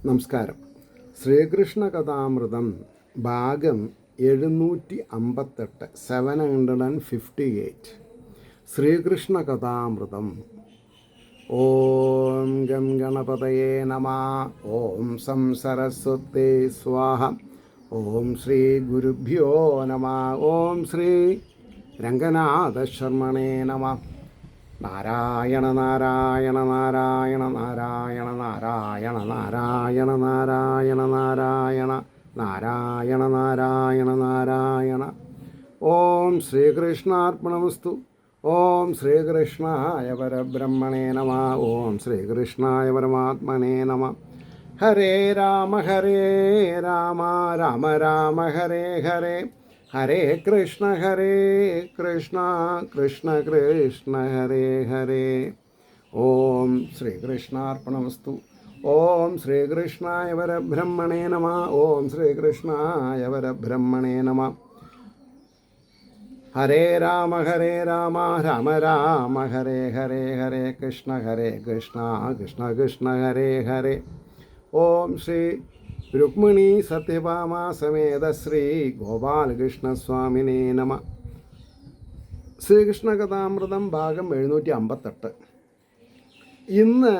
നമസ്കാരം. ശ്രീകൃഷ്ണ കഥാമൃതം ഭാഗം 758 758. ശ്രീകൃഷ്ണ കഥാമൃതം. ഓം ഗം ഗണപതയേ നമഃ. ഓം സം സരസ്വതേ സ്വാഹ. ഓം ശ്രീ ഗുരുഭ്യോ നമഃ. ഓം ശ്രീ രംഗനാഥ ശർമ്മണേ നമഃ. നാരായണ നാരായണ നാരായണ നാരായണ നാരായണ നാരായണ നാരായണ നാരായണ നാരായണ നാരായണ നാരായണ. ഓം ശ്രീകൃഷ്ണാർപ്പണമസ്തു. ഓം ശ്രീകൃഷ്ണായ പരബ്രഹ്മണേ നമഃ. ഓം ശ്രീകൃഷ്ണായ പരമാത്മനേ നമഃ. ഹരേ രാമ രാമ രാമ ഹരേ ഹരേ, ഹരേ കൃഷ്ണ കൃഷ്ണ കൃഷ്ണ ഹരേ ഹരേ. ഓം ശ്രീകൃഷ്ണാർപ്പണമസ്തു. ഓം ശ്രീകൃഷ്ണായ പരബ്രഹ്മണേ നമഃ. ഓം ശ്രീകൃഷ്ണായ പരബ്രഹ്മണേ നമഃ. ഹരേ രാമ രാമ രാമ ഹരേ ഹരേ, ഹരേ കൃഷ്ണ കൃഷ്ണ കൃഷ്ണ ഹരേ ഹരേ. ഓം ശ്രീ രുക്മിണി സത്യഭാമ സമേത ശ്രീ ഗോപാലകൃഷ്ണസ്വാമിനേ നമ. ശ്രീകൃഷ്ണ കഥാമൃതം ഭാഗം 758. ഇന്ന്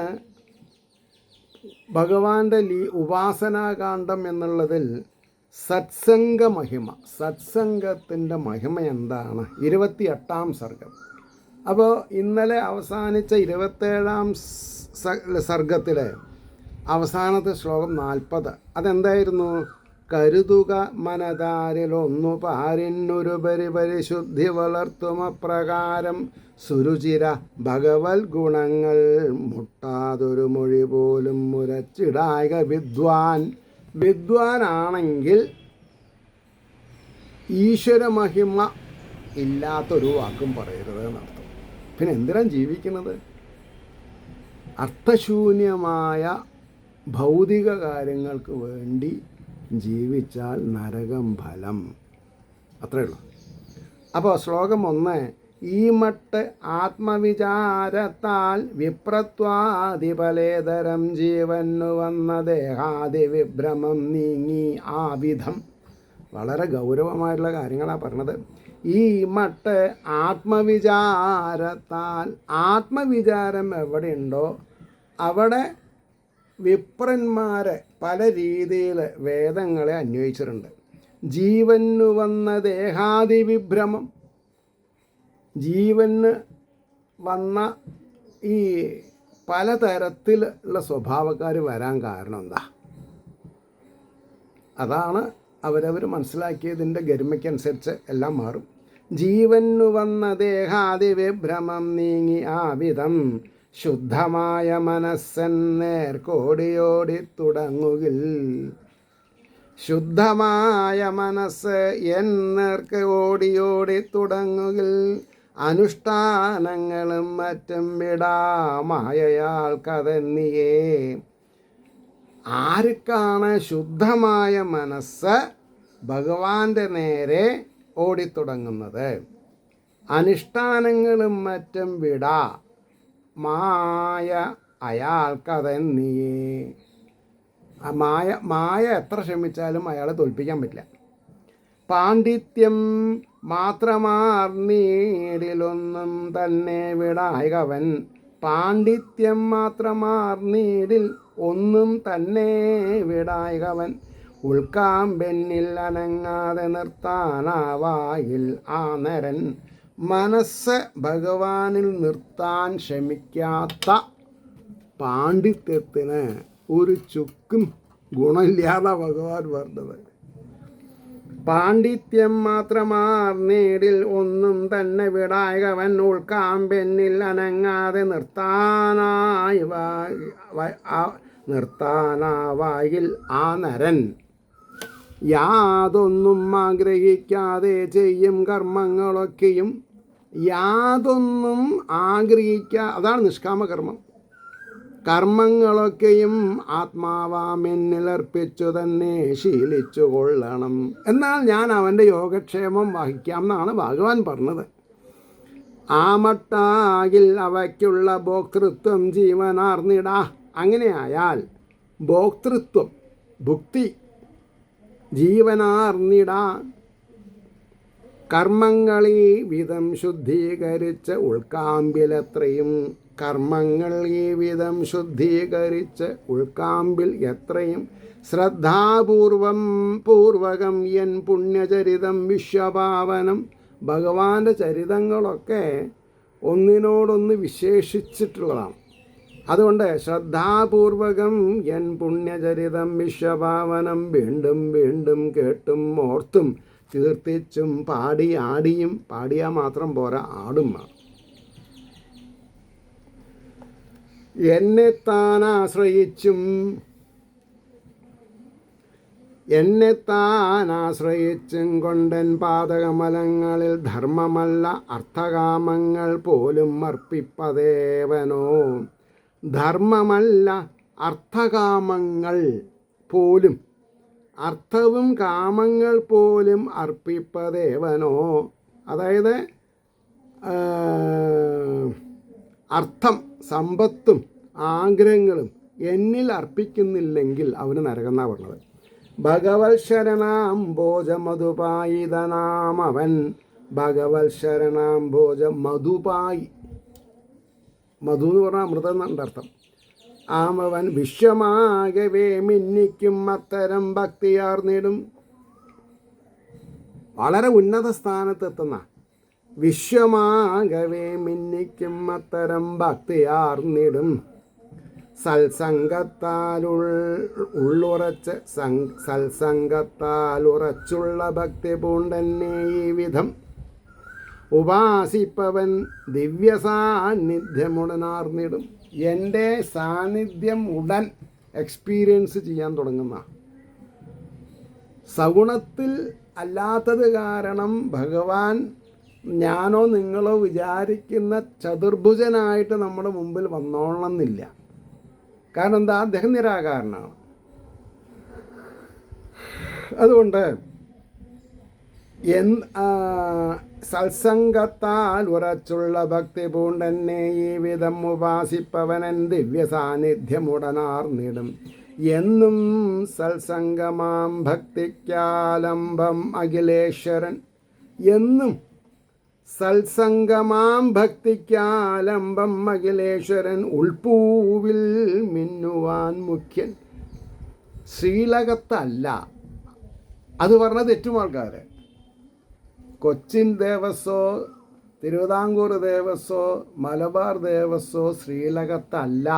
ഭഗവാന്റെ ഉപാസനാകാന്ഡം എന്നുള്ളതിൽ സത്സംഗത്തിൻ്റെ മഹിമ എന്താണ്? 28-ാം സർഗം. അപ്പോൾ ഇന്നലെ അവസാനിച്ച 27-ാം സർഗത്തിൽ അവസാനത്തെ ശ്ലോകം 40. അതെന്തായിരുന്നു? കരുതുക മനതാരിലൊന്നു പാരിന്നൊരു പരിശുദ്ധി വളർത്തുമപ്രകാരം സുരുചിര ഭഗവത് ഗുണങ്ങൾ മുട്ടാതൊരു മൊഴി പോലും മുരച്ചിടായ വിദ്വാനാണെങ്കിൽ ഈശ്വരമഹിമ ഇല്ലാത്തൊരു വാക്കും പറയരുത് എന്നർത്ഥം. പിന്നെ എന്തിനാണ് ജീവിക്കുന്നത്? അർത്ഥശൂന്യമായ ഭൗതിക കാര്യങ്ങൾക്ക് വേണ്ടി ജീവിച്ചാൽ നരകം ഫലം. അത്രയേ ഉള്ളൂ. അപ്പോൾ ശ്ലോകം 1. ഈ മട്ട് ആത്മവിചാരത്താൽ വിപ്രത്വാദിപലേതരം ജീവന്നു വന്ന ദേഹാദി വിഭ്രമം നീങ്ങി ആ വിധം. വളരെ ഗൗരവമായിട്ടുള്ള കാര്യങ്ങളാണ് പറഞ്ഞത്. ഈ മട്ട് ആത്മവിചാരത്താൽ, ആത്മവിചാരം എവിടെയുണ്ടോ അവിടെ വിപ്രന്മാരെ പല രീതിയിൽ വേദങ്ങളെ അന്വയിച്ചിട്ടുണ്ട്. ജീവന് വന്ന ദേഹാദി വിഭ്രമം, ജീവന് വന്ന ഈ പലതരത്തിലുള്ള സ്വഭാവക്കാർ വരാൻ കാരണം എന്താ? അതാണ് അവരവർ മനസ്സിലാക്കിയതിൻ്റെ ഗരിമയ്ക്കനുസരിച്ച് എല്ലാം മാറും. ജീവന് വന്ന ദേഹാദി വിഭ്രമം നീങ്ങി ആ വിധം ശുദ്ധമായ മനസ്സൻ നേർക്കോടിയോടി തുടങ്ങുകിൽ. ശുദ്ധമായ മനസ്സ് എന്നേർക്ക് ഓടിയോടി തുടങ്ങുകിൽ. അനുഷ്ഠാനങ്ങളും മറ്റും വിടാമായയാൾ കഥന്നിയേ. ആർക്കാണ് ശുദ്ധമായ മനസ്സ് ഭഗവാന്റെ നേരെ ഓടിത്തുടങ്ങുന്നത്? അനുഷ്ഠാനങ്ങളും മറ്റും വിടാ മായ അയാൾക്കതെന്നിയേ. മായ എത്ര ശ്രമിച്ചാലും അയാളെ തോൽപ്പിക്കാൻ പറ്റില്ല. പാണ്ഡിത്യം മാത്രമാർന്നീടിലൊന്നും തന്നെ വിടായകവൻ. പാണ്ഡിത്യം മാത്രമാർന്നീടിൽ ഒന്നും തന്നെ വിടായകവൻ. ഉൾക്കാമ്പെന്നിൽ അനങ്ങാതെ നിർത്താനാവായിൽ ആ നരൻ. മനസ്സ് ഭഗവാനിൽ നിർത്താൻ ശ്രമിക്കാത്ത പാണ്ഡിത്യത്തിന് ഒരു ചുക്കും ഗുണമില്ലാതെ ഭഗവാൻ പറഞ്ഞത്. പാണ്ഡിത്യം മാത്രമാർന്നീടിൽ ഒന്നും തന്നെ വിടായകവൻ. ഉൾക്കാമ്പെന്നിൽ അനങ്ങാതെ നിർത്താനാവായിൽ ആ നരൻ. യാതൊന്നും ആഗ്രഹിക്കാതെ ചെയ്യും കർമ്മങ്ങളൊക്കെയും. യാതൊന്നും അതാണ് നിഷ്കാമകർമ്മം. കർമ്മങ്ങളൊക്കെയും ആത്മാവാമെന്നിലർപ്പിച്ചു തന്നെ ശീലിച്ചു കൊള്ളണം. എന്നാൽ ഞാൻ അവൻ്റെ യോഗക്ഷേമം വഹിക്കാം എന്നാണ് ഭഗവാൻ പറഞ്ഞത്. ആ മട്ടാകിൽ അവയ്ക്കുള്ള ഭോക്തൃത്വം ജീവനാർന്നിടാ. അങ്ങനെയായാൽ ഭോക്തൃത്വം ഭുക്തി ജീവനാർന്നിടാൻ കർമ്മങ്ങളീ വിധം ശുദ്ധീകരിച്ച് ഉൾക്കാമ്പിലെത്രയും കർമ്മങ്ങൾ ഈ വിധം ശുദ്ധീകരിച്ച് ഉൾക്കാമ്പിൽ എത്രയും പൂർവകം എൻ പുണ്യചരിതം വിശ്വപാവനം. ഭഗവാന്റെ ചരിതങ്ങളൊക്കെ ഒന്നിനോടൊന്ന് വിശേഷിച്ചിട്ടുള്ളതാണ്. അതുകൊണ്ട് ശ്രദ്ധാപൂർവകം എൻ പുണ്യചരിതം വിശ്വപാവനം വീണ്ടും വീണ്ടും കേട്ടും ഓർത്തും കീർത്തിച്ചും പാടി ആടിയും, പാടിയാൽ മാത്രം പോരാ, ആടും വേണം. എന്നെത്താനാശ്രയിച്ചും കൊണ്ടൻ പാദകമലങ്ങളിൽ ധർമ്മമല്ല അർത്ഥകാമങ്ങൾ പോലും അർപ്പിപ്പതേവനോ. ധർമ്മമല്ല അർത്ഥകാമങ്ങൾ പോലും, അർത്ഥവും കാമങ്ങൾ പോലും അർപ്പിപ്പതേവനോ. അതായത് അർത്ഥം, സമ്പത്തും ആഗ്രഹങ്ങളും എന്നിൽ അർപ്പിക്കുന്നില്ലെങ്കിൽ അവന് നരകം എന്നാണ് പറഞ്ഞത്. ഭഗവത് ശരണാംബോജ മധുപായിതനാമവൻ. ഭഗവത് ശരണാംബോജ മധുപായി, മധു എന്ന് പറഞ്ഞാൽ അമൃതം എന്നാണ് അർത്ഥം. ആമവൻ വിശ്വമാകവേ മിന്നിക്കും അത്തരം ഭക്തിയാർന്നിടും. വളരെ ഉന്നത സ്ഥാനത്തെത്തുന്ന, വിശ്വമാകവേ മിന്നിക്കും അത്തരം ഭക്തിയാർന്നിടും. സത്സംഗത്താലുറച്ചുള്ള ഭക്തി പൂണ്ടെന്നെ ഈ വിധം ഉപാസിപ്പവൻ ദിവ്യ സാന്നിധ്യമുടനാർന്നിടും. എൻ്റെ സാന്നിധ്യം ഉടൻ എക്സ്പീരിയൻസ് ചെയ്യാൻ തുടങ്ങുന്ന, സഗുണത്തിൽ അല്ലാത്തത് കാരണം ഭഗവാൻ ഞാനോ നിങ്ങളോ വിചാരിക്കുന്ന ചതുർഭുജനായിട്ട് നമ്മുടെ മുമ്പിൽ വന്നോളണമെന്നില്ല. കാരണം എന്താ? അദ്ദേഹം നിരാകാരനാണ്. അതുകൊണ്ട് സത്സംഗത്താൽ ഉറച്ചുള്ള ഭക്തി പൂണ്ടെന്നെ ഈ വിധം ഉപാസിപ്പവനൻ ദിവ്യ സാന്നിധ്യമുടനാർന്നിടും. എന്നും സത്സംഗമാം ഭക്തിക്കാലംബം അഖിലേശ്വരൻ. എന്നും സത്സംഗമാം ഭക്തിക്കാലംബം അഖിലേശ്വരൻ. ഉൾപ്പൂവിൽ മിന്നുവാൻ മുഖ്യൻ. ശ്രീലകത്തല്ല, അത് പറഞ്ഞത് തെറ്റും ആൾക്കാർ. കൊച്ചിൻ ദേവസ്വോ തിരുവിതാംകൂർ ദേവസ്വോ മലബാർ ദേവസ്വോ ശ്രീലകത്തല്ല.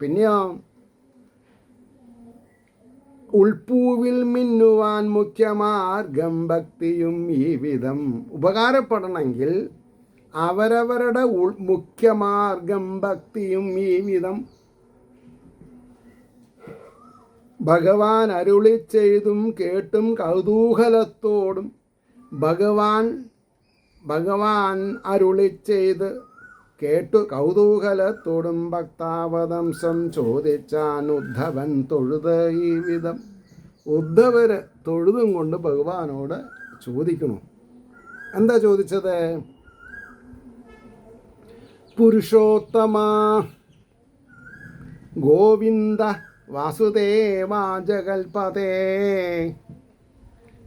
പിന്നെയോ ഉൾപ്പൂവിൽ മിന്നുവാൻ മുഖ്യമാർഗം ഭക്തിയും ഈ വിധം. ഉപകാരപ്പെടണമെങ്കിൽ അവരവരുടെ മുഖ്യമാർഗം ഭക്തിയും ഈ വിധം. ഭഗവാൻ അരുളി ചെയ്തും കേട്ടും കൗതൂഹലത്തോടും, ഭഗവാൻ അരുളി ചെയ്ത് കേട്ടു കൗതൂഹലത്തോടും ഭക്താവതംസം ചോദിച്ചാൻ ഉദ്ധവൻ തൊഴുത് ഈ വിധം. ഉദ്ധവര് തൊഴുതും കൊണ്ട് ഭഗവാനോട് ചോദിക്കണു. എന്താ ചോദിച്ചത്? പുരുഷോത്തമ ഗോവിന്ദ വാസുദേവാ ജഗൽപതേ.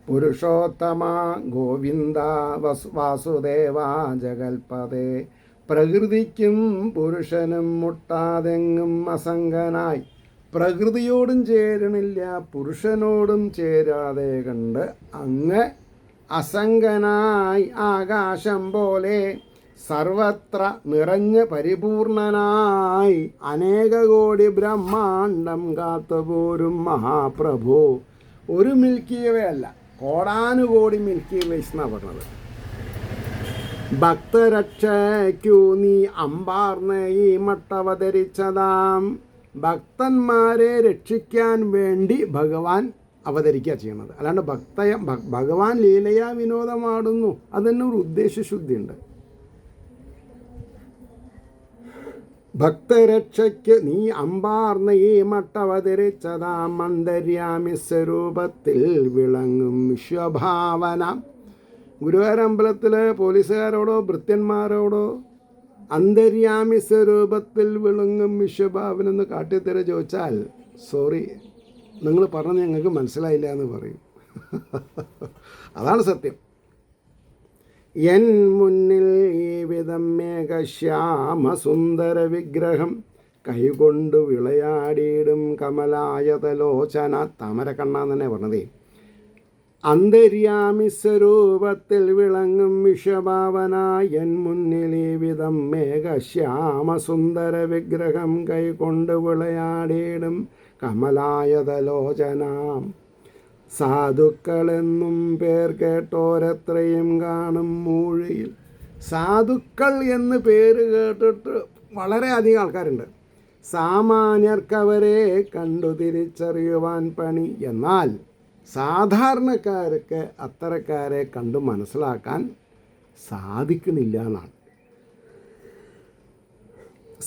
പുരുഷോത്തമ ഗോവിന്ദ വാസുദേവാ ജഗൽപതേ. പ്രകൃതിക്കും പുരുഷനും മുട്ടാതെങ്ങും അസംഗനായി. പ്രകൃതിയോടും ചേരണില്ല, പുരുഷനോടും ചേരാതെ കണ്ട് അങ്ങ് അസംഗനായി ആകാശം പോലെ സർവത്ര നിറഞ്ഞ് പരിപൂർണനായി അനേക കോടി ബ്രഹ്മാണ്ടം കാത്തുപോരും മഹാപ്രഭു. ഒരു മിൽക്കി വേ അല്ല, കോടാനുകോടി മിൽക്കി വേസ് എന്നാണ് പറഞ്ഞത്. ഭക്തരക്ഷയ്ക്കു നീ അമ്പാർന്ന് ഈ മട്ടവതരിച്ചതാം. ഭക്തന്മാരെ രക്ഷിക്കാൻ വേണ്ടി ഭഗവാൻ അവതരിക്കുക ചെയ്യണത്. അല്ലാണ്ട് ഭഗവാൻ ലീലയാ വിനോദമാടുന്നു, അതിന് ഒരു ഉദ്ദേശശുദ്ധിയുണ്ട്. ഭക്തരക്ഷയ്ക്ക് നീ അമ്പാർന്ന ഈ മട്ടവതരിച്ചതാം. അന്തര്യാമി സ്വരൂപത്തിൽ വിളങ്ങും വിശ്വഭാവന. ഗുരുവായൂരമ്പലത്തിലെ പോലീസുകാരോടോ ഭൃത്യന്മാരോടോ അന്തര്യാമി സ്വരൂപത്തിൽ വിളങ്ങും വിശ്വഭാവനെന്ന് കാട്ടിത്തര ചോദിച്ചാൽ സോറി, നിങ്ങൾ പറഞ്ഞത് ഞങ്ങൾക്ക് മനസ്സിലായില്ല എന്ന് പറയും. അതാണ് സത്യം. എൻ മുന്നിൽ ഈ വിധം മേഘശ്യാമസുന്ദര വിഗ്രഹം കൈകൊണ്ട് വിളയാടിയിടും കമലായതലോചന. താമര കണ്ണാന്ന് തന്നെ പറഞ്ഞതേ. അന്തര്യാമി സ്വരൂപത്തിൽ വിളങ്ങും വിശ്വഭാവന എൻ മുന്നിൽ ഈ വിധം മേഘശ്യാമസുന്ദര വിഗ്രഹം കൈകൊണ്ട് വിളയാടിയിടും കമലായതലോചന. സാധുക്കളെന്നും പേർ കേട്ടോരെത്രയും കാണും മൂഴിയിൽ. സാധുക്കൾ എന്ന് പേര് കേട്ടിട്ട് വളരെ അധികം ആൾക്കാരുണ്ട്. സാമാന്യർക്കവരെ കണ്ടു തിരിച്ചറിയുവാൻ പണി. എന്നാൽ സാധാരണക്കാർക്ക് അത്തരക്കാരെ കണ്ടു മനസ്സിലാക്കാൻ സാധിക്കുന്നില്ല എന്നാണ്.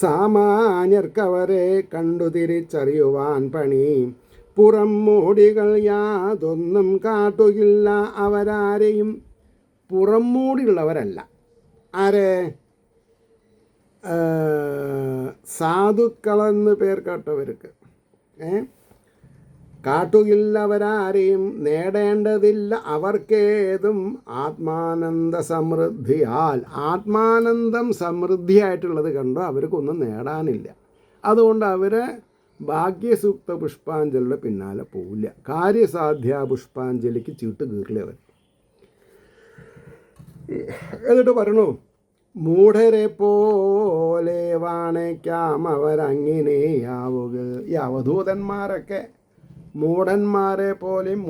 സാമാന്യർക്കവരെ കണ്ടു തിരിച്ചറിയുവാൻ പണി. പുറം മൂടികൾ യാതൊന്നും കാട്ടുകില്ല അവരാരെയും. പുറം മൂടിയുള്ളവരല്ല. ആരെ? സാധുക്കളെന്ന് പേർ കേട്ടവർക്ക് കാട്ടുകില്ലവരാരെയും. നേടേണ്ടതില്ല അവർക്കേതും ആത്മാനന്ദ സമൃദ്ധിയാൽ. ആത്മാനന്ദം സമൃദ്ധിയായിട്ടുള്ളത് കണ്ടോ അവർക്കൊന്നും നേടാനില്ല. അതുകൊണ്ട് അവർ ഭാഗ്യസൂക്ത പുഷ്പാഞ്ജലിയുടെ പിന്നാലെ പോവില്ല. കാര്യസാധ്യ പുഷ്പാഞ്ജലിക്ക് ചീട്ട് കീറില്ല അവർ. എന്നിട്ട് പറയണു, മൂഢരെ പോലെ വാണയ്ക്കാം അവരങ്ങിനെയാവുക. ഈ അവധൂതന്മാരൊക്കെ മൂഢന്മാരെ പോലെയും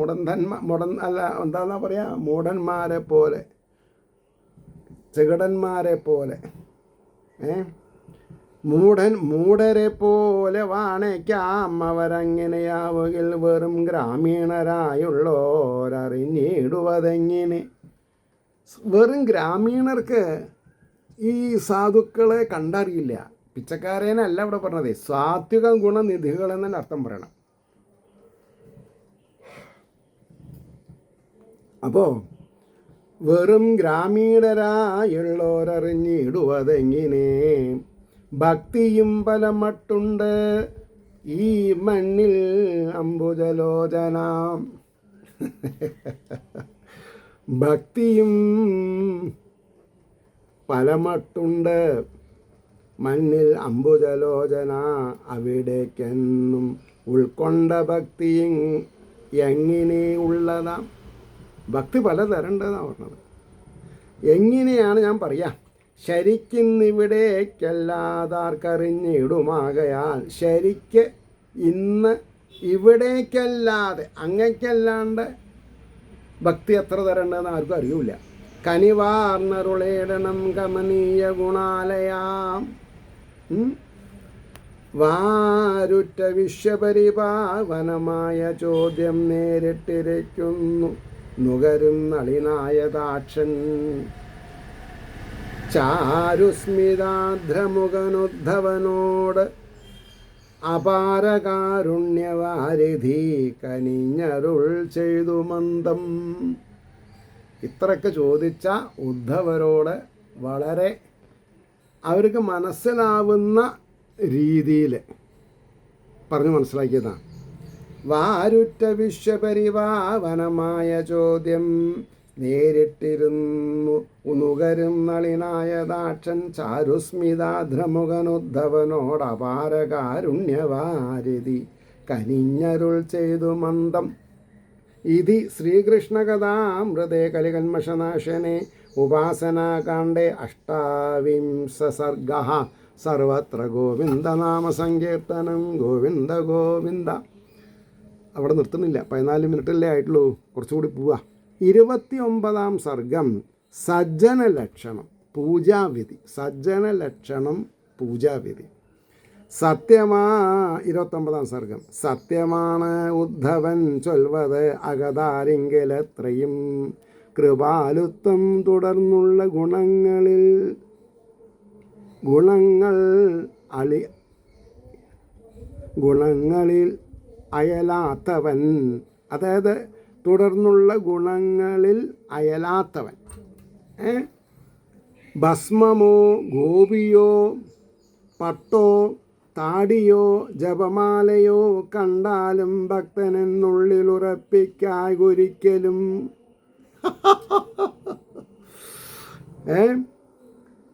എന്താന്നാ പറയുക, മൂഢന്മാരെ പോലെ, ചെകിടന്മാരെ പോലെ, മൂഢരെ പോലെ വാണയ്ക്കാം അവരങ്ങനെയാവുകിൽ വെറും ഗ്രാമീണരായുള്ളോരറിഞ്ഞിടുവതെങ്ങനെ. വെറും ഗ്രാമീണർക്ക് ഈ സാധുക്കളെ കണ്ടറിയില്ല. പിച്ചക്കാരേനല്ല ഇവിടെ പറഞ്ഞത്, സാത്വിക ഗുണനിധികൾ എന്നല്ല അർത്ഥം പറയണം. അപ്പോൾ വെറും ഗ്രാമീണരായുള്ളോരറിഞ്ഞിടുവതെങ്ങനെ. ഭക്തിയും പലമട്ടുണ്ട് ഈ മണ്ണിൽ അംബുജലോചന. ഭക്തിയും പലമട്ടുണ്ട് മണ്ണിൽ അംബുജലോചന. അവിടേക്കെന്നും ഉൾക്കൊണ്ട ഭക്തിയും എങ്ങനെ ഉള്ളതാം. ഭക്തി പലതരണ്ടെന്നാണ് പറഞ്ഞത്. എങ്ങനെയാണ് ഞാൻ പറയാം. ശരിക്കിന്നിവിടേക്കല്ലാതാർക്കറിഞ്ഞിടുമാകയാൽ. ശരിക്ക് ഇന്ന് ഇവിടേക്കല്ലാതെ അങ്ങയ്ക്കല്ലാണ്ട് ഭക്തി എത്ര തരണ്ടെന്ന് ആർക്കും അറിയില്ല. കനിവാർന്നരുളേടണം കമനീയ ഗുണാലയാം. വാരുറ്റ വിശ്വപരിപാവനമായ ചോദ്യം നേരിട്ടിരിക്കുന്നു നുകരും നളിനായതാക്ഷൻ. ചാരുസ്മിതാദ്രമുഖനുദ്ധവനോട് അപാരകാരുണ്യവാരിധി കനിഞ്ഞരുൾ ചെയ്തു മന്ദം. ഇത്രയൊക്കെ ചോദിച്ച ഉദ്ധവരോട് വളരെ അവർക്ക് മനസ്സിലാവുന്ന രീതിയിൽ പറഞ്ഞു മനസ്സിലാക്കിയതാണ്. വാരുറ്റ വിശ്വപരിപാവനമായ ചോദ്യം നേരിട്ടിരുന്നു ഉനുകരും നളിനായതാക്ഷൻ. ചാരുസ്മിതാദ്രമുഖനുദ്ധവനോട് അപാരകാരുണ്യവാരിധി കനിഞ്ഞരുൾ ചെയ്തു മന്ദം. ഇതി ശ്രീകൃഷ്ണകഥാമൃതേ കലികന്മഷനാശനെ ഉപാസനാകാണ്ഡേ അഷ്ടാവിംശ സർഗഃ. സർവത്ര ഗോവിന്ദനാമസങ്കീർത്തനം. ഗോവിന്ദ ഗോവിന്ദ. അവിടെ നിർത്തുന്നില്ല, 14 മിനിറ്റല്ലേ ആയിട്ടുള്ളൂ, കുറച്ചുകൂടി പോവുക. 29-ാം സർഗം സജ്ജന ലക്ഷണം പൂജാവിധി. സജ്ജന ലക്ഷണം പൂജാവിധി. 29-ാം സർഗം. സത്യമാണ് ഉദ്ധവൻ ചൊൽവത് അകതാരിങ്കലെത്രയും കൃപാലുത്വം തുടർന്നുള്ള ഗുണങ്ങളിൽ അയലാത്തവൻ. അതായത് തുടർന്നുള്ള ഗുണങ്ങളിൽ അയലാത്തവൻ. ഭസ്മമോ ഗോപിയോ പട്ടോ താടിയോ ജപമാലയോ കണ്ടാലും ഭക്തനെന്നുള്ളിലുറപ്പിക്കായൊരിക്കലും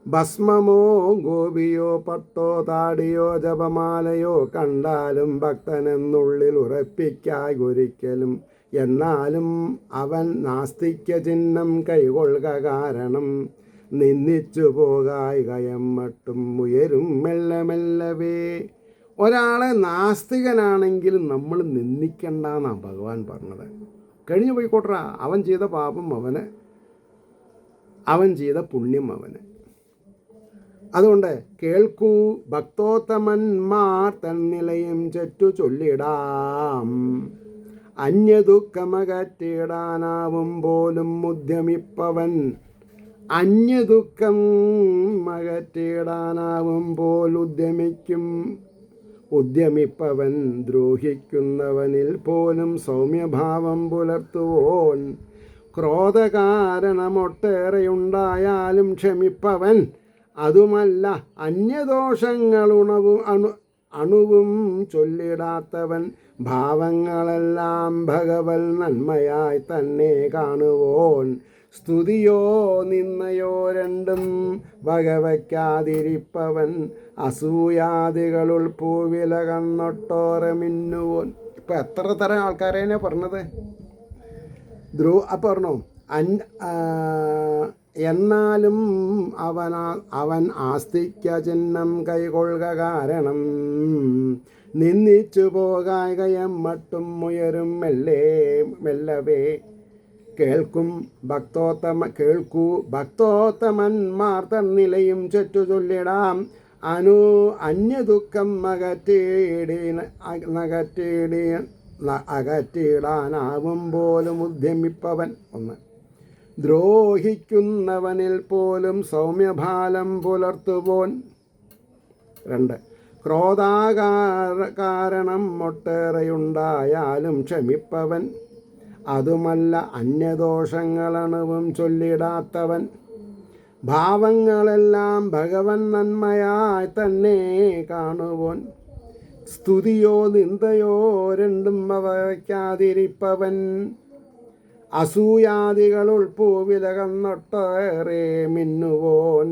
ഭസ്മമോ ഗോപിയോ പട്ടോ താടിയോ ജപമാലയോ കണ്ടാലും ഭക്തനെന്നുള്ളിൽ ഉറപ്പിക്കായൊരിക്കലും എന്നാലും അവൻ നാസ്തിക്യ ചിഹ്നം കൈകൊള്ളുക കാരണം നിന്ദിച്ചു പോകായികയം മട്ടും ഉയരും മെല്ലെ മെല്ലവേ. ഒരാളെ നാസ്തികനാണെങ്കിലും നമ്മൾ നിന്ദിക്കണ്ടെന്നാണ് ഭഗവാൻ പറഞ്ഞത്. കഴിഞ്ഞു പോയിക്കോട്ടെ, അവൻ ചെയ്ത പാപം അവന്, അവൻ ചെയ്ത പുണ്യം അവന്. അതുകൊണ്ട് കേൾക്കൂ ഭക്തോത്തമന്മാർ തന്നിലയും ചെറ്റു ചൊല്ലിടാം, അന്യദുഃഖമകറ്റിടാനാവും പോലും ഉദ്യമിപ്പവൻ, അന്യദുഃഖം അകറ്റിടാനാവും ഉദ്യമിപ്പവൻ ദ്രോഹിക്കുന്നവനിൽ പോലും സൗമ്യഭാവം പുലർത്തുവോൻ, ക്രോധകാരണമൊട്ടേറെയുണ്ടായാലും ക്ഷമിപ്പവൻ, അതുമല്ല അന്യദോഷങ്ങളുണവും ചൊല്ലിടാത്തവൻ, ഭാവങ്ങളെല്ലാം ഭഗവൽ നന്മയായി തന്നെ കാണുവോൻ, സ്തുതിയോ നിന്നയോ രണ്ടും വകവയ്ക്കാതിരിപ്പവൻ, അസൂയാദികളുൾ പൂവിലകന്നൊട്ടോറെ മിന്നുവോൻ. ഇപ്പം എത്ര തരം ആൾക്കാരെന്നെ പറഞ്ഞത്. പറഞ്ഞോ എന്നാലും അവൻ ആസ്തിക്യ ചിഹ്നം കൈകൊള്ളുക കാരണം നിന്ദിച്ചു പോകായകയം മട്ടും ഉയരും മെല്ലവേ. കേൾക്കൂ ഭക്തോത്തമന്മാർ തന്നിലയും ചുറ്റു ചൊല്ലിടാം, അന്യദുഃഖം അകറ്റിടാനാവും പോലും ഉദ്യമിപ്പവൻ. ഒന്ന്, ദ്രോഹിക്കുന്നവനിൽ പോലും സൗമ്യഭാലം പുലർത്തുവോൻ. രണ്ട്, ക്രോധാകാരണം ഒട്ടേറെയുണ്ടായാലും ക്ഷമിപ്പവൻ, അതുമല്ല അന്യദോഷങ്ങളണുവും ചൊല്ലിടാത്തവൻ, ഭാവങ്ങളെല്ലാം ഭഗവൻ നന്മയായി തന്നെ കാണുവോൻ, സ്തുതിയോ നിന്ദയോ രണ്ടും വയ്ക്കാതിരിപ്പവൻ, അസൂയാദികളുൾ പൂവിലകന്നൊട്ടേറെ മിന്നുവോൻ,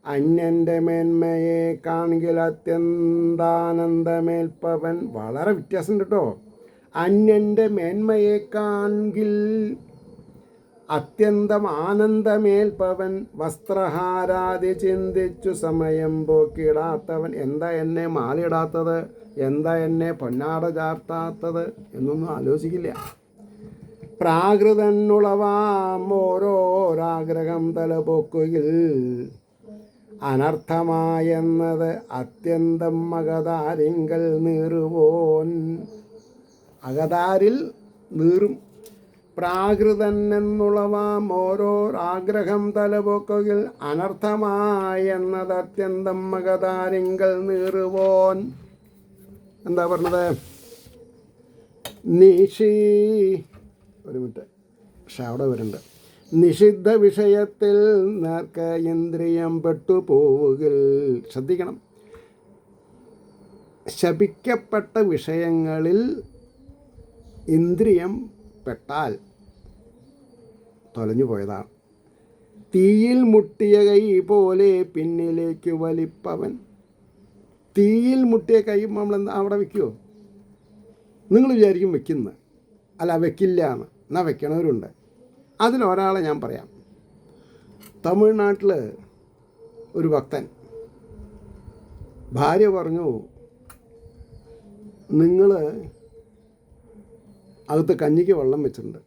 അന്യൻ്റെ മേന്മയെ കാൺകിൽ അത്യന്താനന്ദമേൽപ്പവൻ. വളരെ വ്യത്യാസം കേട്ടോ. അന്യൻ്റെ മേന്മയെ കാൺകിൽ അത്യന്തം ആനന്ദമേൽപ്പവൻ, വസ്ത്രഹാരാദി ചിന്തിച്ചു സമയം പോക്കിടാത്തവൻ. എന്താ എന്നെ മാലയിടാത്തത്, എന്താ എന്നെ പൊന്നാട ചാർത്താത്തത് എന്നൊന്നും ആലോചിക്കില്ല. പ്രാകൃതനുളവാം ഓരോരാഗ്രഹം തലപൊക്കുകയിൽ അനർത്ഥമായെന്നത് അത്യന്തം അകതാരിങ്കൽ നീറുവോൻ. അകതാരിൽ നീറും. പ്രാകൃതൻ എന്നുളവാം ഓരോരാഗ്രഹം തലപൊക്കുകയിൽ അനർത്ഥമായെന്നത് അത്യന്തം അകതാരിങ്കൽ നീറുവോൻ. എന്താ പറഞ്ഞത്? ഒരു മിനിറ്റ്, പക്ഷെ അവിടെ വരുന്നുണ്ട്. നിഷിദ്ധ വിഷയത്തിൽ നേർക്ക് ഇന്ദ്രിയം പെട്ടുപോവുകിൽ. ശ്രദ്ധിക്കണം, ശപിക്കപ്പെട്ട വിഷയങ്ങളിൽ ഇന്ദ്രിയം പെട്ടാൽ തൊലഞ്ഞു പോയതാണ്. തീയിൽ മുട്ടിയ കൈ പോലെ പിന്നിലേക്ക് വലിപ്പവൻ. തീയിൽ മുട്ടിയ കൈ നമ്മൾ അവിടെ വയ്ക്കുമോ? നിങ്ങൾ വിചാരിക്കും വെക്കുന്നത്, അല്ല വെക്കില്ല എന്ന്. എന്നാൽ വെക്കണവരുണ്ട്. അതിലൊരാളെ ഞാൻ പറയാം. തമിഴ്നാട്ടിൽ ഒരു ഭക്തൻ, ഭാര്യ പറഞ്ഞു, നിങ്ങൾ അകത്ത് കഞ്ഞിക്ക് വെള്ളം വെച്ചിട്ടുണ്ട്,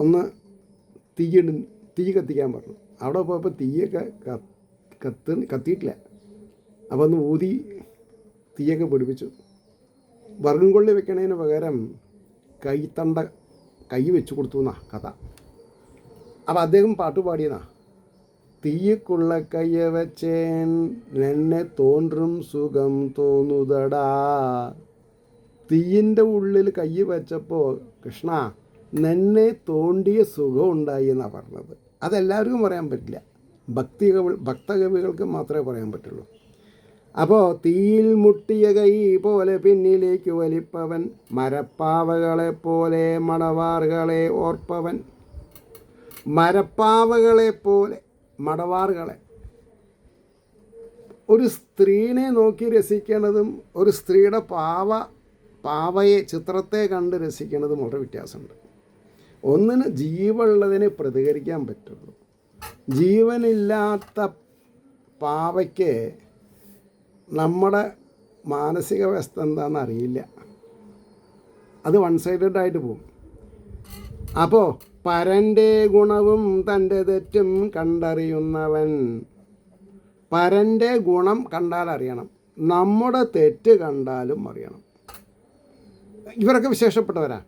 ഒന്ന് തീ കത്തിക്കാൻ പറഞ്ഞു. അവിടെ പോയപ്പോൾ തീയൊക്കെ കത്തിയിട്ടില്ല. അപ്പോൾ ഒന്ന് ഊതി തീയൊക്കെ പിടിപ്പിച്ചു. വർഗം കൊള്ളി വെക്കണതിന് പകരം കൈ വെച്ച് കൊടുത്തു എന്നാ കഥ. അപ്പം അദ്ദേഹം പാട്ട് പാടിയതാ, തീയക്കുള്ള കയ്യ വെച്ചേൻ എന്നെ തോன்றுം സുഖം തോന്നുതടാ. തീയിൻ്റെ ഉള്ളിൽ കൈ വെച്ചപ്പോൾ കൃഷ്ണ നിന്നെ തോണ്ടിയ സുഖം ഉണ്ടായി എന്നാണ് പറഞ്ഞത്. അതെല്ലാവർക്കും പറയാൻ പറ്റില്ല, ഭക്തകവികൾക്ക് മാത്രമേ പറയാൻ പറ്റുള്ളൂ. അപ്പോൾ തീയിൽ മുട്ടിയ കൈ പോലെ പിന്നിലേക്ക് വലിപ്പവൻ, മരപ്പാവകളെപ്പോലെ മടവാറുകളെ ഓർപ്പവൻ. മരപ്പാവകളെപ്പോലെ മടവാറുകളെ. ഒരു സ്ത്രീനെ നോക്കി രസിക്കുന്നതും ഒരു സ്ത്രീയുടെ പാവയെ ചിത്രത്തെ കണ്ട് രസിക്കുന്നതും വളരെ വ്യത്യാസമുണ്ട്. ഒന്നിന് ജീവനുള്ളതിനെ പ്രതികരിക്കാൻ പറ്റുള്ളൂ. ജീവനില്ലാത്ത പാവയ്ക്ക് നമ്മുടെ മാനസികാവസ്ഥ എന്താണെന്ന് അറിയില്ല. അത് വൺ സൈഡഡ് പോകും. അപ്പോൾ പരൻ്റെ ഗുണവും തൻ്റെ തെറ്റും കണ്ടറിയുന്നവൻ. പരൻ്റെ ഗുണം കണ്ടാൽ അറിയണം, നമ്മുടെ തെറ്റ് കണ്ടാലും അറിയണം. ഇവരൊക്കെ വിശേഷപ്പെട്ടവരാ.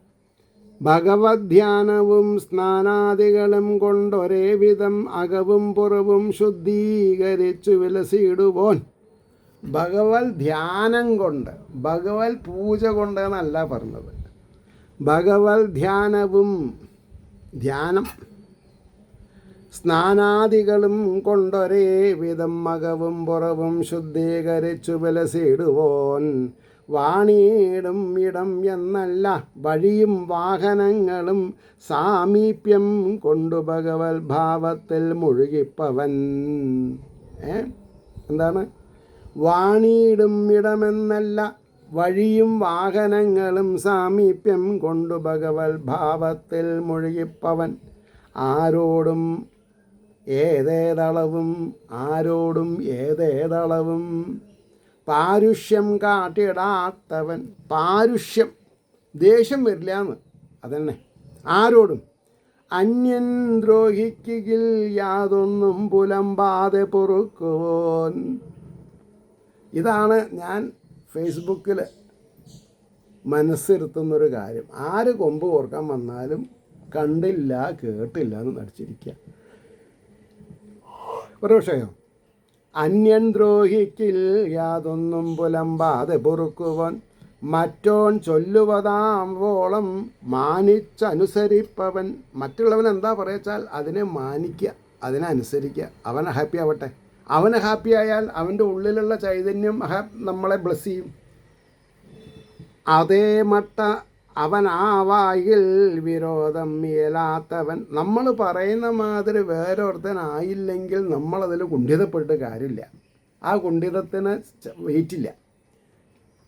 ഭഗവത് ധ്യാനവും സ്നാനാദികളും കൊണ്ടൊരേ വിധം അകവും പുറവും ശുദ്ധീകരിച്ചു വിലസിടുവോൻ. ഭഗവത് ധ്യാനം കൊണ്ട്, ഭഗവത് പൂജ കൊണ്ട് എന്നല്ല പറഞ്ഞത്. ഭഗവത് ധ്യാനവും സ്നാനാദികളും കൊണ്ടൊരേ വിധം അകവും പുറവും ശുദ്ധീകരിച്ചു വിലസിടുവോൻ. വാണിയിടും ഇടം എന്നല്ല വഴിയും വാഹനങ്ങളും സാമീപ്യം കൊണ്ടു ഭഗവത് ഭാവത്തിൽ മുഴുകിപ്പവൻ. എന്താണ്? വാണിയിടും ഇടമെന്നല്ല വഴിയും വാഹനങ്ങളും സാമീപ്യം കൊണ്ടു ഭഗവത് ഭാവത്തിൽ മുഴുകിപ്പവൻ. ആരോടും ഏതേതളവും പാരുഷ്യം കാട്ടിടാത്തവൻ. പാരുഷ്യം, ദേഷ്യം വരില്ല എന്ന് അതന്നെ. ആരോടും അന്യൻ ദ്രോഹിക്കുകിൽ യാതൊന്നും പുലമ്പാതെ പൊറുക്കുവോൻ. ഇതാണ് ഞാൻ ഫേസ്ബുക്കിൽ മനസ്സിരുത്തുന്നൊരു കാര്യം. ആര് കൊമ്പ് കോർക്കാൻ വന്നാലും കണ്ടില്ല കേട്ടില്ല എന്ന് നടിച്ചിരിക്കുക. ഒരു വിഷയം, അന്യൻ ദ്രോഹിക്കിൽ യാതൊന്നും പുലമ്പാതെ പൊറുക്കുവൻ. മറ്റോൻ ചൊല്ലുവതാവോളം മാനിച്ചനുസരിപ്പവൻ. മറ്റുള്ളവൻ എന്താ പറയുവെച്ചാൽ അതിനെ മാനിക്കുക, അതിനെ അനുസരിക്കുക. അവൻ ഹാപ്പി ആവട്ടെ. അവന് ഹാപ്പി ആയാൽ അവൻ്റെ ഉള്ളിലുള്ള ചൈതന്യം നമ്മളെ ബ്ലെസ് ചെയ്യും. അതേ മട്ട അവൻ ആ വായിൽ വിരോധം ഇയലാത്തവൻ. നമ്മൾ പറയുന്ന മാതിരി വേറൊരുത്തനായില്ലെങ്കിൽ നമ്മളതിൽ കുണ്ഠിതപ്പെട്ട് കാര്യമില്ല. ആ കുണ്ഠിതത്തിന് വെയിറ്റില്ല.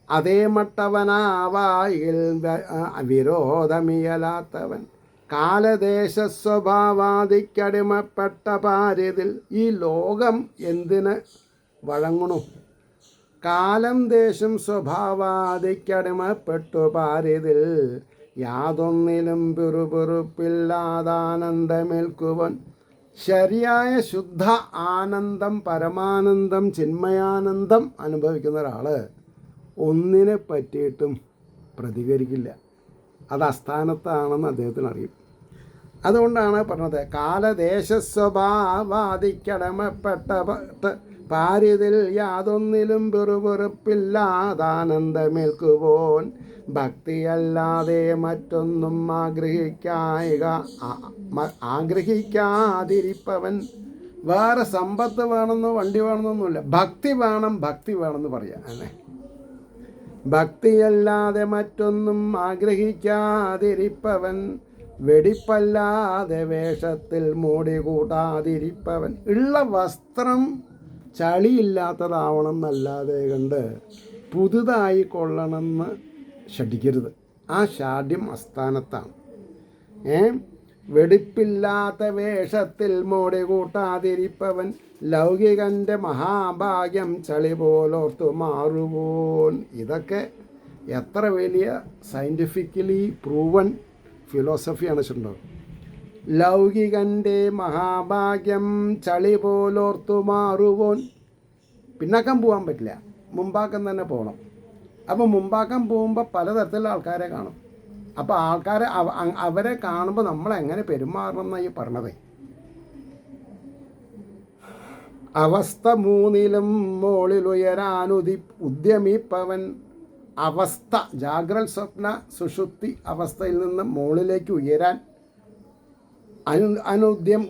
അതേ മട്ടവനാ വായിൽ വിരോധമിയലാത്തവൻ. കാലദേശ സ്വഭാവാദിക്കടിമപ്പെട്ട പാരിതിൽ. ഈ ലോകം എന്തിന് വഴങ്ങണു? കാലം ദേശം സ്വഭാവാദിക്കടിമപ്പെട്ടു പാരിതിൽ. യാതൊന്നിലും പിറുപിറുപ്പില്ലാതാനന്ദമേൽക്കുവൻ. ശരിയായ ശുദ്ധ ആനന്ദം, പരമാനന്ദം, ചിന്മയാനന്ദം അനുഭവിക്കുന്ന ഒരാൾ ഒന്നിനെ പറ്റിയിട്ടും പ്രതികരിക്കില്ല. അത് അസ്ഥാനത്താണെന്ന് അദ്ദേഹത്തിന് അറിയും. അതുകൊണ്ടാണ് പറഞ്ഞത് കാലദേശ സ്വഭാവാദിക്കടമപ്പെട്ട പാരിതിൽ യാതൊന്നിലും പിറുപിറുപ്പില്ലാതാനന്ദമേൽക്കുവോൻ. ഭക്തിയല്ലാതെ മറ്റൊന്നും ആഗ്രഹിക്കാതിരിപ്പവൻ. വേറെ സമ്പത്ത് വേണമെന്നോ വണ്ടി വേണമെന്നൊന്നുമില്ല. ഭക്തി വേണമെന്ന് പറയാം. അല്ലേ? ഭക്തിയല്ലാതെ മറ്റൊന്നും ആഗ്രഹിക്കാതിരിപ്പവൻ. വെടിപ്പല്ലാതെ വേഷത്തിൽ മൂടി കൂട്ടാതിരിപ്പവൻ. ഉള്ള വസ്ത്രം ചളിയില്ലാത്തതാവണം എന്നല്ലാതെ കണ്ട് പുതുതായി കൊള്ളണമെന്ന് ഷടിക്കരുത്. ആ ഷാഠ്യം അസ്ഥാനത്താണ്. വെടിപ്പില്ലാത്ത വേഷത്തിൽ മൂടി കൂട്ടാതിരിപ്പവൻ. ലൗകികൻ്റെ മഹാഭാഗ്യം ചളി പോലോർത്തു മാറുപോൻ. ഇതൊക്കെ എത്ര വലിയ സയൻറ്റിഫിക്കലി പ്രൂവൺ ഫിലോസഫിയാണ് വെച്ചിട്ടുണ്ടാവും. ലൗകികൻ്റെ മഹാഭാഗ്യം ചളി പോലോർത്തു മാറുപോൻ. പിന്നാക്കം പോകാൻ പറ്റില്ല, മുമ്പാക്കം തന്നെ പോകണം. അപ്പോൾ മുമ്പാക്കം പോകുമ്പോൾ പലതരത്തിലുള്ള ആൾക്കാരെ കാണും. അപ്പോൾ അവരെ കാണുമ്പോൾ നമ്മളെങ്ങനെ പെരുമാറണം എന്നാണ് ഈ പറഞ്ഞത്. അവസ്ഥ മൂന്നിലും മോളിലുയരാൻ ഉദ്യമിപ്പവൻ. അവസ്ഥ, ജാഗ്രത, സ്വപ്ന, സുഷുപ്തി അവസ്ഥയിൽ നിന്ന് മുകളിലേക്ക് ഉയരാൻ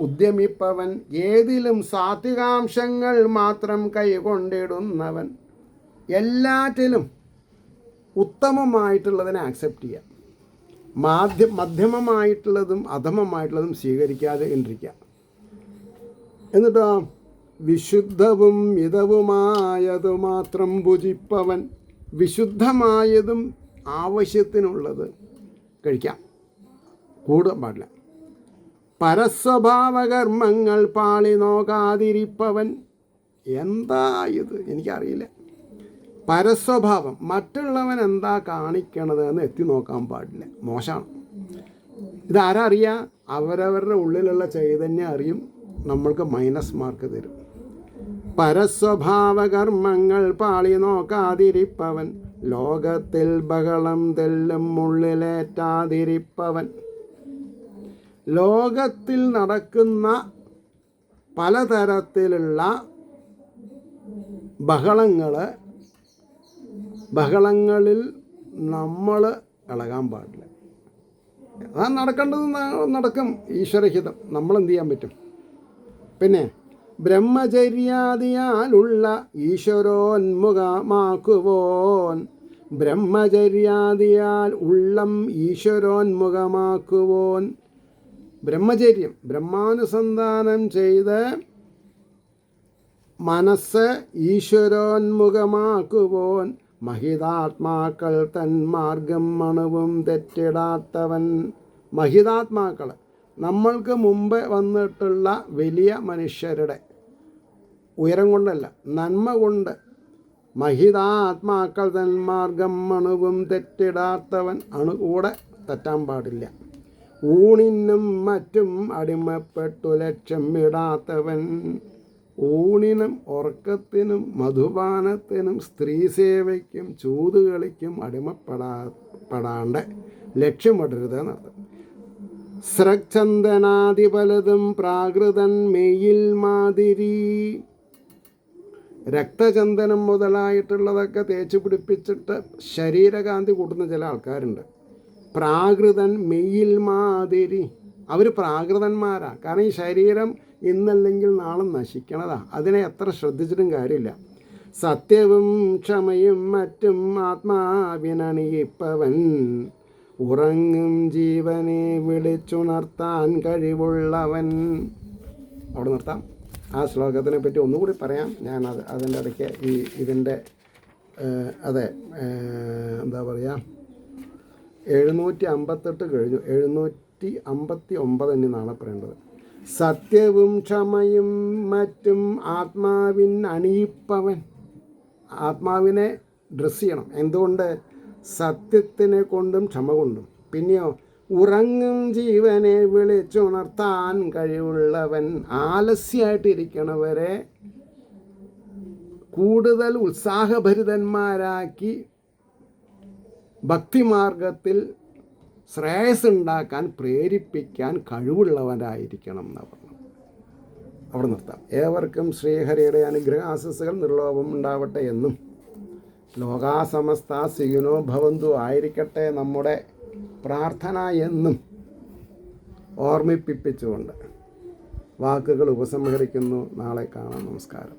ഉദ്യമിപ്പവൻ. ഏതിലും സാത്വികാംശങ്ങൾ മാത്രം കൈകൊണ്ടിടുന്നവൻ. എല്ലാറ്റിലും ഉത്തമമായിട്ടുള്ളതിനെ ആക്സെപ്റ്റ് ചെയ്യുക, മധ്യമമായിട്ടുള്ളതും അധമമായിട്ടുള്ളതും സ്വീകരിക്കാതെ ഇരിക്കുക. എന്നിട്ടോ വിശുദ്ധവും മിതവുമായതു മാത്രം ഭുജിപ്പവൻ, വിശുദ്ധമായതും ആവശ്യത്തിനുള്ളത് കഴിക്കാം, കൂടാൻ പാടില്ല. പരസ്വഭാവകർമ്മങ്ങൾ പാളി നോക്കാതിരിപ്പവൻ, എന്താ ഇത് എനിക്കറിയില്ല. പരസ്വഭാവം, മറ്റുള്ളവൻ എന്താ കാണിക്കണത് എന്ന് എത്തി നോക്കാൻ പാടില്ല, മോശമാണ്. ഇതാരാ അറിയുക? അവരവരുടെ ഉള്ളിലുള്ള ചൈതന്യം അറിയും, നമ്മൾക്ക് മൈനസ് മാർക്ക് തരും. പരസ്വഭാവകർമ്മങ്ങൾ പാളി നോക്കാതിരിപ്പവൻ, ലോകത്തിൽ ബഹളം തെല്ലും ഉള്ളിലേറ്റാതിരിപ്പവൻ. ലോകത്തിൽ നടക്കുന്ന പലതരത്തിലുള്ള ബഹളങ്ങളിൽ നമ്മൾ ഇളകാൻ പാടില്ല. അതാ നടക്കേണ്ടത്, നടക്കും, ഈശ്വരഹിതം. നമ്മളെന്ത് ചെയ്യാൻ പറ്റും? പിന്നെ ബ്രഹ്മചര്യാദിയാലുള്ള ഈശ്വരോന്മുഖമാക്കുവോൻ, ബ്രഹ്മചര്യാദിയാൽ ഉള്ളം ഈശ്വരോന്മുഖമാക്കുവോൻ. ബ്രഹ്മചര്യം, ബ്രഹ്മാനുസന്ധാനം ചെയ്ത് മനസ്സ് ഈശ്വരോന്മുഖമാക്കുവോൻ, മഹിതാത്മാക്കൾ തൻ മാർഗം മണവും തെറ്റിടാത്തവൻ. മഹിതാത്മാക്കൾ, നമ്മൾക്ക് മുമ്പ് വന്നിട്ടുള്ള വലിയ മനുഷ്യരുടെ ഉയരം കൊണ്ടല്ല, നന്മ കൊണ്ട്. മഹിതാത്മാക്കൾ തൻ മാർഗം മണവും തെറ്റിടാത്തവൻ, അണുകൂടെ തെറ്റാൻ പാടില്ല. ഊണിനും മറ്റും അടിമപ്പെട്ടു ലക്ഷ്യം ഇടാത്തവൻ, ഊണിനും ഉറക്കത്തിനും മധുപാനത്തിനും സ്ത്രീ സേവയ്ക്കും ചൂതുകളിക്കും അടിമപ്പെടാണ്ട് ലക്ഷ്യമിടരുത് എന്നർത്ഥം. സ്രക്ചന്ദനാദി പലതും പ്രാകൃതൻ മെയ്യിൽ മാതിരി. രക്തചന്ദനം മുതലായിട്ടുള്ളതൊക്കെ തേച്ച് പിടിപ്പിച്ചിട്ട് ശരീരകാന്തി കൂട്ടുന്ന ചില ആൾക്കാരുണ്ട്. പ്രാകൃതൻ മെയ്യിൽ മാതിരി, അവർ പ്രാകൃതന്മാരാണ്. കാരണം ഈ ശരീരം ഇന്നല്ലെങ്കിൽ നാളെ നശിക്കണതാ, അതിനെ എത്ര ശ്രദ്ധിച്ചിട്ടും കാര്യമില്ല. സത്യവും ക്ഷമയും മറ്റും ആത്മാവിനണിയിപ്പവൻ, ഉറങ്ങും ജീവനെ വിളിച്ചുണർത്താൻ കഴിവുള്ളവൻ. അവിടെ നിർത്താം. ആ ശ്ലോകത്തിനെ പറ്റി ഒന്നുകൂടി പറയാം ഞാൻ. അതിൻ്റെ ഇടയ്ക്ക് ഇതിൻ്റെ എന്താ പറയുക, 758 കഴിഞ്ഞു, 759 ഇനി നാളെ പറയേണ്ടത്. സത്യവും ക്ഷമയും മറ്റും ആത്മാവിൻ അണിയിപ്പവൻ. ആത്മാവിനെ ഡ്രസ് ചെയ്യണം. എന്തുകൊണ്ട്? സത്യത്തിനെ കൊണ്ടും ക്ഷമ കൊണ്ടും. പിന്നെയോ ഉറങ്ങും ജീവനെ വിളിച്ചുണർത്താൻ കഴിവുള്ളവൻ. ആലസ്യമായിട്ടിരിക്കണവരെ കൂടുതൽ ഉത്സാഹഭരിതന്മാരാക്കി ഭക്തിമാർഗത്തിൽ ശ്രേയസ് ഉണ്ടാക്കാൻ പ്രേരിപ്പിക്കാൻ കഴിവുള്ളവരായിരിക്കണം എന്നാണ് പറഞ്ഞത്. അവിടെ നിർത്താം. ഏവർക്കും ശ്രീഹരിയുടെ അനുഗ്രഹ ആശംസകൾ നിർലോഭം ഉണ്ടാവട്ടെ എന്നും ലോകാസമസ്ത സുഖിനോ ഭവന്തു ആയിരിക്കട്ടെ നമ്മുടെ പ്രാർത്ഥന എന്നും ഓർമ്മിപ്പിച്ചുകൊണ്ട് വാക്കുകൾ ഉപസംഹരിക്കുന്നു. നാളെ കാണാം. നമസ്കാരം.